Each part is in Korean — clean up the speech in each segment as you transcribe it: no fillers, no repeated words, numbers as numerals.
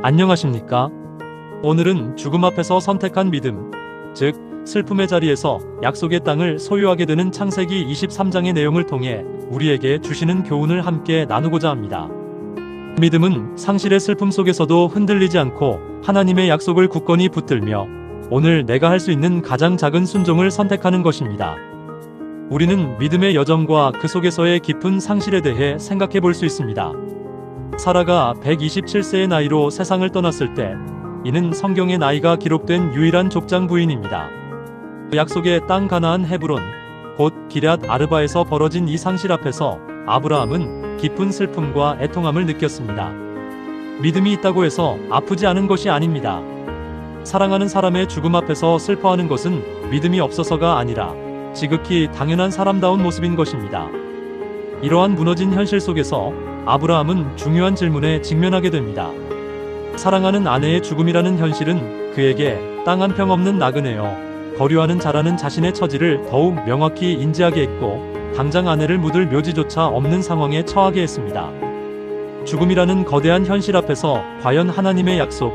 안녕하십니까? 오늘은 죽음 앞에서 선택한 믿음, 즉 슬픔의 자리에서 약속의 땅을 소유하게 되는 창세기 23장의 내용을 통해 우리에게 주시는 교훈을 함께 나누고자 합니다. 믿음은 상실의 슬픔 속에서도 흔들리지 않고 하나님의 약속을 굳건히 붙들며 오늘 내가 할 수 있는 가장 작은 순종을 선택하는 것입니다. 우리는 믿음의 여정과 그 속에서의 깊은 상실에 대해 생각해 볼 수 있습니다. 사라가 127세의 나이로 세상을 떠났을 때 이는 성경의 나이가 기록된 유일한 족장 부인입니다. 약속의 땅 가나안 헤브론, 곧 기럇 아르바에서 벌어진 이 상실 앞에서 아브라함은 깊은 슬픔과 애통함을 느꼈습니다. 믿음이 있다고 해서 아프지 않은 것이 아닙니다. 사랑하는 사람의 죽음 앞에서 슬퍼하는 것은 믿음이 없어서가 아니라 지극히 당연한 사람다운 모습인 것입니다. 이러한 무너진 현실 속에서 아브라함은 중요한 질문에 직면하게 됩니다. 사랑하는 아내의 죽음이라는 현실은 그에게 땅 한 평 없는 나그네여 거류하는 자라는 자신의 처지를 더욱 명확히 인지하게 했고 당장 아내를 묻을 묘지조차 없는 상황에 처하게 했습니다. 죽음이라는 거대한 현실 앞에서 과연 하나님의 약속,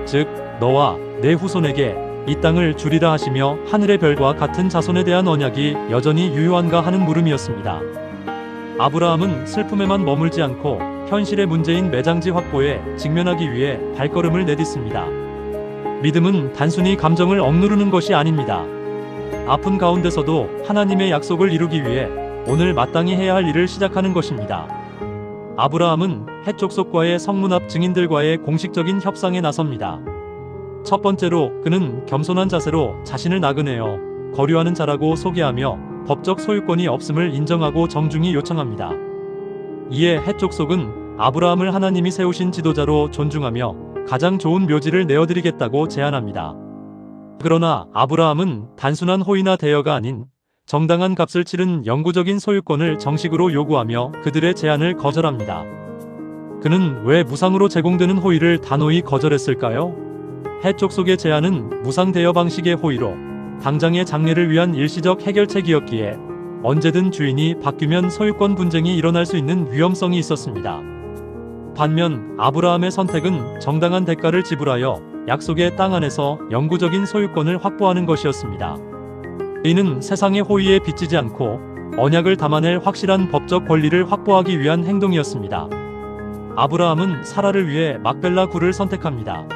즉 너와 내 후손에게 이 땅을 주리라 하시며 하늘의 별과 같은 자손에 대한 언약이 여전히 유효한가 하는 물음이었습니다. 아브라함은 슬픔에만 머물지 않고 현실의 문제인 매장지 확보에 직면하기 위해 발걸음을 내딛습니다. 믿음은 단순히 감정을 억누르는 것이 아닙니다. 아픈 가운데서도 하나님의 약속을 이루기 위해 오늘 마땅히 해야 할 일을 시작하는 것입니다. 아브라함은 헷 족속과의 성문 앞 증인들과의 공식적인 협상에 나섭니다. 첫 번째로 그는 겸손한 자세로 자신을 나그네여 거류하는 자라고 소개하며 법적 소유권이 없음을 인정하고 정중히 요청합니다. 이에 헷 족속은 아브라함을 하나님이 세우신 지도자로 존중하며 가장 좋은 묘지를 내어드리겠다고 제안합니다. 그러나 아브라함은 단순한 호의나 대여가 아닌 정당한 값을 치른 영구적인 소유권을 정식으로 요구하며 그들의 제안을 거절합니다. 그는 왜 무상으로 제공되는 호의를 단호히 거절했을까요? 헷 족속의 제안은 무상 대여 방식의 호의로 당장의 장래를 위한 일시적 해결책이었기에 언제든 주인이 바뀌면 소유권 분쟁이 일어날 수 있는 위험성이 있었습니다. 반면 아브라함의 선택은 정당한 대가를 지불하여 약속의 땅 안에서 영구적인 소유권을 확보하는 것이었습니다. 이는 세상의 호의에 빚지지 않고 언약을 담아낼 확실한 법적 권리를 확보하기 위한 행동이었습니다. 아브라함은 사라를 위해 막벨라 굴을 선택합니다.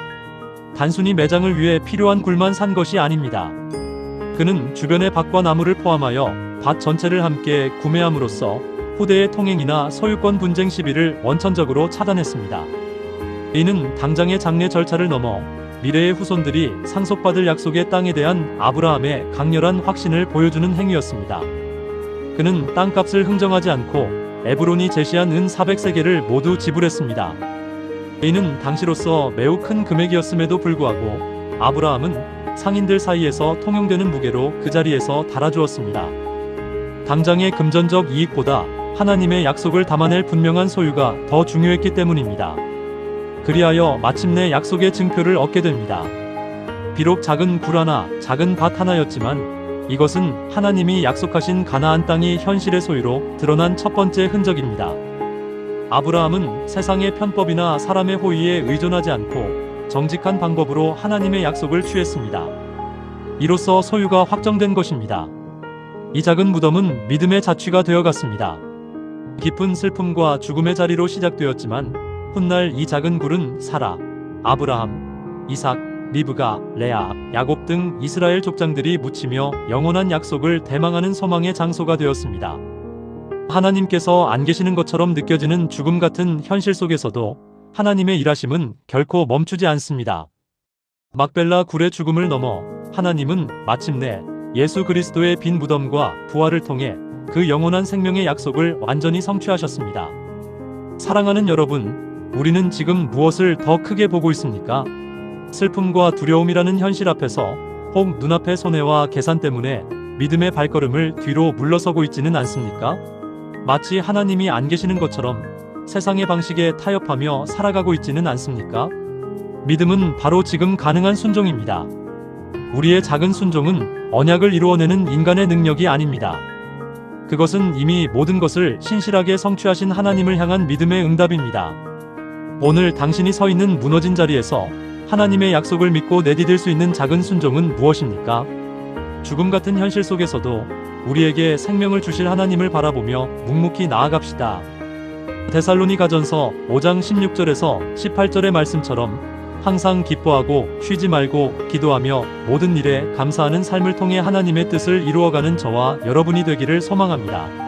단순히 매장을 위해 필요한 굴만 산 것이 아닙니다. 그는 주변의 밭과 나무를 포함하여 밭 전체를 함께 구매함으로써 후대의 통행이나 소유권 분쟁 시비를 원천적으로 차단했습니다. 이는 당장의 장례 절차를 넘어 미래의 후손들이 상속받을 약속의 땅에 대한 아브라함의 강렬한 확신을 보여주는 행위였습니다. 그는 땅값을 흥정하지 않고 에브론이 제시한 은 400세겔을 모두 지불했습니다. 이는 당시로서 매우 큰 금액이었음에도 불구하고 아브라함은 상인들 사이에서 통용되는 무게로 그 자리에서 달아주었습니다. 당장의 금전적 이익보다 하나님의 약속을 담아낼 분명한 소유가 더 중요했기 때문입니다. 그리하여 마침내 약속의 증표를 얻게 됩니다. 비록 작은 굴 하나, 작은 밭 하나였지만 이것은 하나님이 약속하신 가나안 땅이 현실의 소유로 드러난 첫 번째 흔적입니다. 아브라함은 세상의 편법이나 사람의 호의에 의존하지 않고 정직한 방법으로 하나님의 약속을 취했습니다. 이로써 소유가 확정된 것입니다. 이 작은 무덤은 믿음의 자취가 되어갔습니다. 깊은 슬픔과 죽음의 자리로 시작되었지만 훗날 이 작은 굴은 사라, 아브라함, 이삭, 리브가, 레아, 야곱 등 이스라엘 족장들이 묻히며 영원한 약속을 대망하는 소망의 장소가 되었습니다. 하나님께서 안 계시는 것처럼 느껴지는 죽음 같은 현실 속에서도 하나님의 일하심은 결코 멈추지 않습니다. 막벨라 굴의 죽음을 넘어 하나님은 마침내 예수 그리스도의 빈 무덤과 부활을 통해 그 영원한 생명의 약속을 완전히 성취하셨습니다. 사랑하는 여러분, 우리는 지금 무엇을 더 크게 보고 있습니까? 슬픔과 두려움이라는 현실 앞에서 혹 눈앞의 손해와 계산 때문에 믿음의 발걸음을 뒤로 물러서고 있지는 않습니까? 마치 하나님이 안 계시는 것처럼 세상의 방식에 타협하며 살아가고 있지는 않습니까? 믿음은 바로 지금 가능한 순종입니다. 우리의 작은 순종은 언약을 이루어내는 인간의 능력이 아닙니다. 그것은 이미 모든 것을 신실하게 성취하신 하나님을 향한 믿음의 응답입니다. 오늘 당신이 서 있는 무너진 자리에서 하나님의 약속을 믿고 내디딜 수 있는 작은 순종은 무엇입니까? 죽음 같은 현실 속에서도 우리에게 생명을 주실 하나님을 바라보며 묵묵히 나아갑시다. 데살로니가전서 5장 16절에서 18절의 말씀처럼 항상 기뻐하고 쉬지 말고 기도하며 모든 일에 감사하는 삶을 통해 하나님의 뜻을 이루어가는 저와 여러분이 되기를 소망합니다.